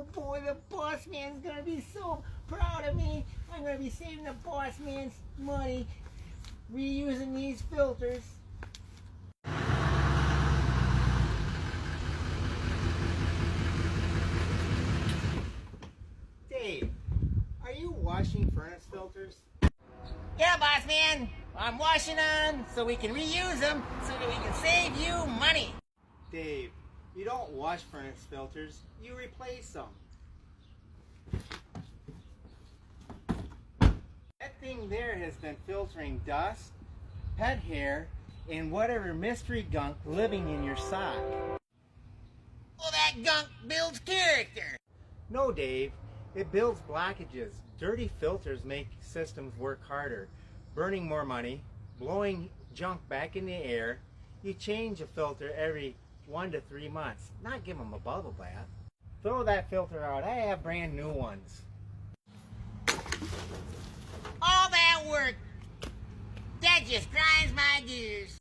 Oh boy, the boss man's gonna be so proud of me. I'm gonna be saving the boss man's money, reusing these filters. Dave, are you washing furnace filters? Yeah, boss man. I'm washing them so we can reuse them so that we can save you money. Dave, you don't wash furnace filters, you replace them. That thing there has been filtering dust, pet hair, and whatever mystery gunk living in your sock. Well, that gunk builds character. No, Dave. It builds blockages. Dirty filters make systems work harder, burning more money, blowing junk back in the air. You change a filter every 1 to 3 months, not give them a bubble bath. Throw that filter out. I have brand new ones. All that work, that just grinds my gears.